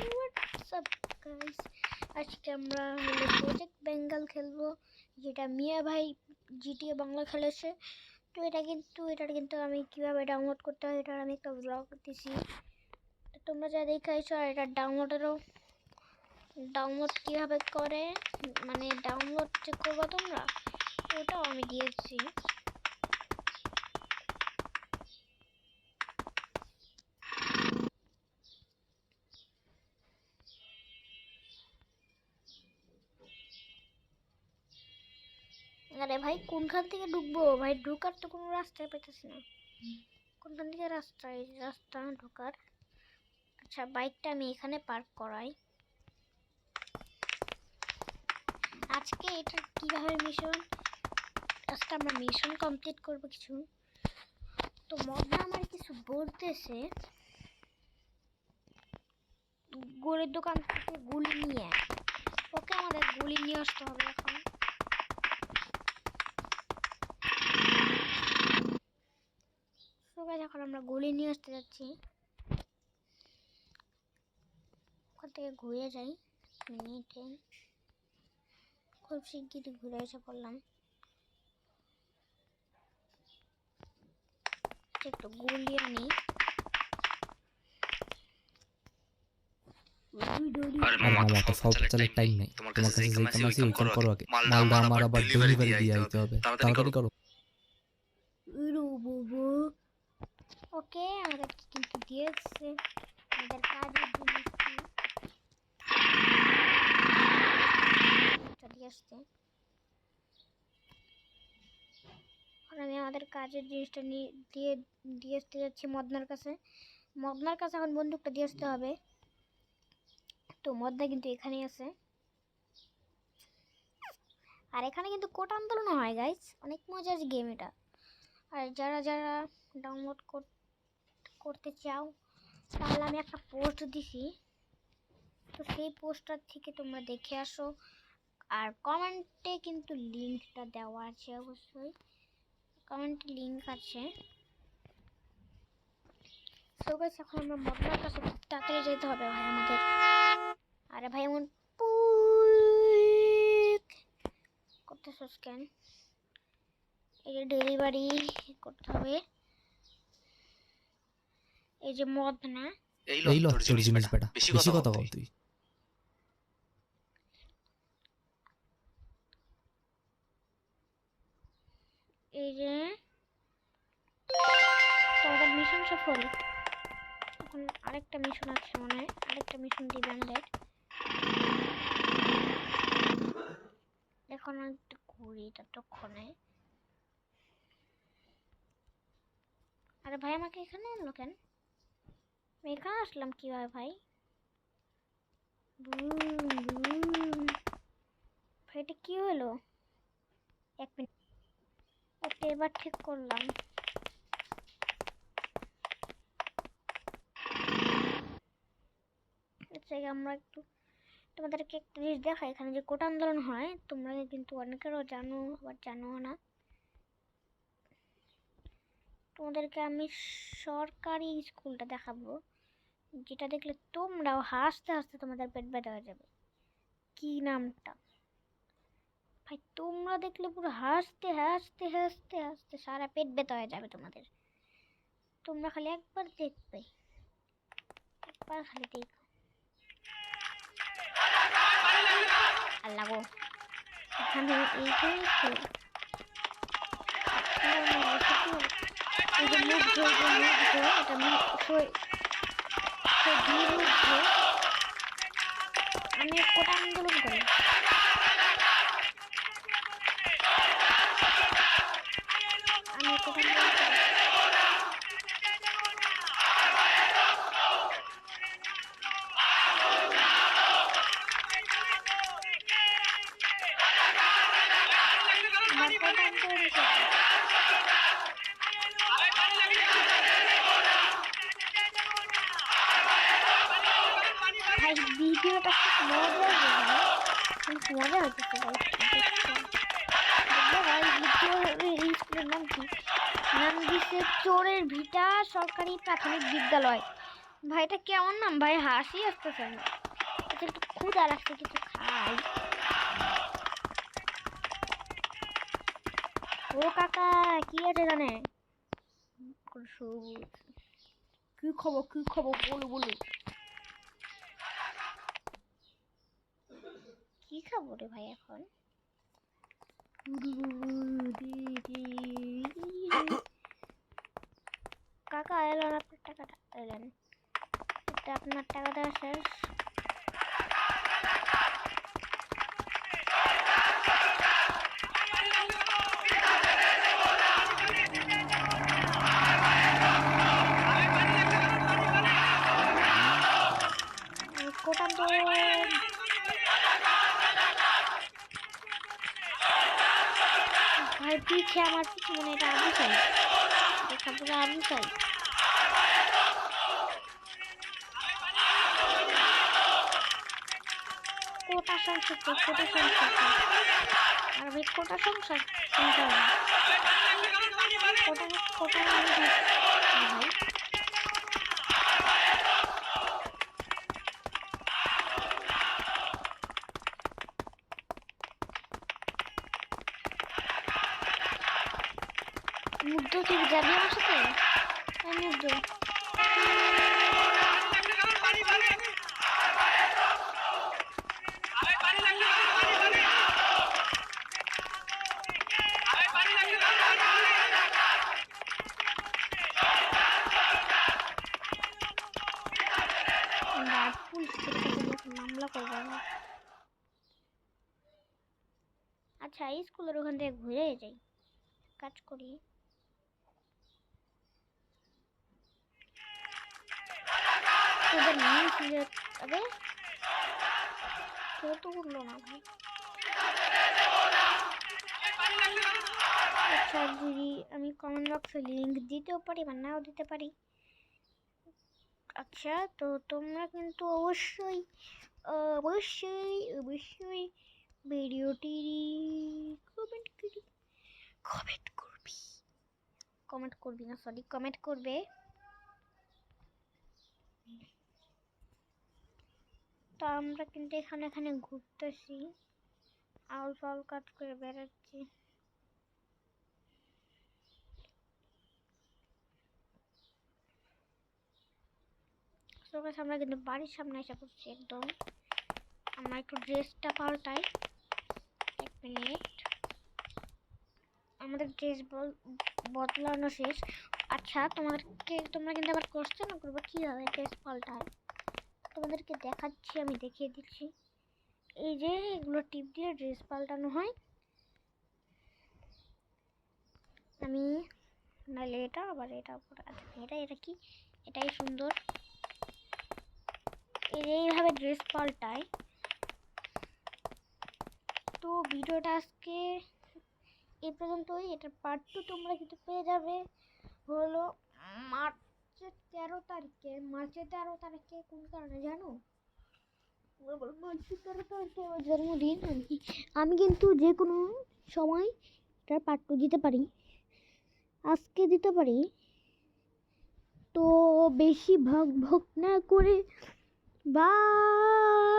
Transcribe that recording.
WhatsApp guys, আজকে আমরা project Bengal খেলবো, যেটা মিয়া ভাই জিটিএ বাংলা খেলেছে। তো এটার কিন্তু আমি কিভাবে ডাউনলোড করতে হয় এটার আমি একটা ব্লগ দিছি, তোমরা যা দেখাইছো। আর এটা ডাউনলোড কিভাবে করে, মানে ডাউনলোড যে করবো তোমরা, ওটাও আমি দিয়েছি। আরে ভাই কোনখান থেকে ঢুকবো ভাই? ঢোকার তো কোনো রাস্তাই পেতেছি না। কোনখান থেকে রাস্তা ঢোকার? আচ্ছা, বাইকটা আমি এখানে পার্ক করাই। আজকে এটা কিভাবে আজকে আমরা মিশন কমপ্লিট করব কিছু। তো মদনা আমার কিছু বলতেছে, গোলের দোকান থেকে গুলি নিয়ে। ওকে, আমাদের গুলি নিয়ে আসতে হবে এখন। এখন আমরা গুলি নিয়ে আসতে যাচ্ছি। ওখান থেকে ঘুরে যাই মিনিটে, খুব শিগগিরই ঘুরে এসে পড়লাম। একটু গুলি আনি। আরে মামা তো ফালতু চালের টাইম নেই, তোমার কাছে যেই কাম আছে ওই কাম করো আগে। মালটা আমার আবার ডেলিভারি দিয়ে আইতে হবে, তাড়াতাড়ি করো। ওকে, আমাদের কিন্তু দিয়েছে আমাদের কাজের জিনিসটি দিয়ে আসতে। আমি আমাদের কাজের জিনিসটা দিয়ে আসতে যাচ্ছি মদনার কাছে। এখন বন্দুকটা দিয়ে আসতে হবে। তো মদনা কিন্তু এখানেই আছে, আর এখানে কিন্তু কোট আন্দোলন হয় গাইস, অনেক মজার গেম এটা। আর যারা ডাউনলোড করতে চাও তাহলে আমি একটা পোস্ট দিছি, তো সেই পোস্টটার থেকে তোমরা দেখে আসো। আর কমেন্টে কিন্তু লিঙ্কটা দেওয়া আছে, অবশ্যই কমেন্টে লিঙ্ক আছে। সো গাইস, এখন আমরা মদনার কাছে তাড়াতাড়ি যেতে হবে ভাই আমাদের। আরে ভাই এমন করতেছো কেন? এই যে ডেলিভারি করতে হবে, এই যে মদনা। এই লো তোর জিনিস বেটা, বেশি কথা বল তুই। এই যে তোমাদের মিশন সফল। এখন আরেকটা মিশন আছে, মনে হয় আরেকটা মিশন দিবে আমাদের। এখন একটু ঘুরি ততক্ষণে। আরে ভাই আমাকে এখানে আনলো কেন? আমি এখানে আসলাম কিভাবে ভাই? ভাই এটা কি হলো? এক মিনিট, ওকে এবার ঠিক করলাম। আচ্ছা, আমরা একটু তোমাদেরকে একটা জিনিস দেখাই। এখানে যে কোটা আন্দোলন হয়, তোমরা কিন্তু অনেকেরও জানো, আবার জানো না। তোমাদেরকে আমি সরকারি স্কুলটা দেখাবো, যেটা দেখলে তোমরাও হাসতে হাসতে তোমাদের পেট ব্যথা হয়ে যাবে। কি নামটা ভাই? তোমরা দেখলে পুরো হাসতে হাসতে হাসতে হাসতে সারা পেট ব্যথা হয়ে যাবে তোমাদের। তোমরা খালি একবার দেখবে, একবার খালি দেখো। আল্লাহ গো, এখানে এইখানে আমি কোটা আন্দোলন করি। ভিডিওটা খুব মজা হচ্ছে। এই স্কুলের নাম কি? নাম দিছে চোরের ভিটা সরকারি প্রাথমিক বিদ্যালয়। ভাই এটা কেমন নাম ভাই? হাসি আসতেছে না। একটু ক্ষুধা লাগছে, কিছু খাই। ও কাকা কি আছে জানে? কি খবর কি খবর বলো বলো। কি খাবো রে ভাই এখন? কাকা এলেন, আপনার টাকাটা এলেন। এটা আপনার টাকাটা শেষ। কোটান তো ভাই পিছে আমার পিছে মনে এটা আবু সাই, এটা পুরো আবু সাই। কোটা সংসার তো কোটা সংসার আর ভাই কোটা সংসার সংসার কোটা কোটা ভাই মুগ্ধ তুই যাবি আমার সাথে? মুগ্ধ মামলা করবো। আচ্ছা স্কুলের ওখান থেকে ঘুরে যাই, কাজ করি। তোদের নিয়ে ফিরে যাবে, কেউ তো উঠলো না ভাই। আচ্ছা দিদি আমি কমেন্ট বক্সে লিঙ্ক দিতেও পারি বা নাও দিতে পারি। আচ্ছা তো তোমরা কিন্তু অবশ্যই অবশ্যই অবশ্যই ভিডিওটি কমেন্ট করবি না সরি কমেন্ট করবে। তো আমরা কিন্তু এখানে এখানে ঘুরতেছি, আউল ফাউল কাজ করে বেড়াচ্ছি। আমরা কিন্তু বাড়ির সামনে এসে পড়ছি একদম। আমরা একটু ড্রেসটা পাল্টাই, এক মিনিট। আমাদের ড্রেস বদলানো শেষ। আচ্ছা তোমরা কিন্তু আবার কোশ্চেন করবো কিভাবে ড্রেস পাল্টায়, তোমাদেরকে দেখাচ্ছি, আমি দেখিয়ে দিচ্ছি। এই যে এগুলো টিপ দিয়ে ড্রেস পাল্টানো হয়। আমি নাহলে এটা আবার এটা উপরে, আচ্ছা এটা কি এটাই সুন্দর। এইভাবে ড্রেস পাল্টায়। তো ভিডিওটা আজকে এই পর্যন্তই। এটার পার্ট 2 তোমরা কিন্তু পেয়ে যাবে হলো মার্চের 13 তারিখে। মার্চের 13 তারিখে কোন কারণে জানো? মার্চের 13 তারিখে আমার জন্মদিন। আমি কিন্তু যে কোনো সময় এটার পার্ট 2 দিতে পারি, আজকে দিতে পারি। তো বেশি ভক ভক না করে বাই।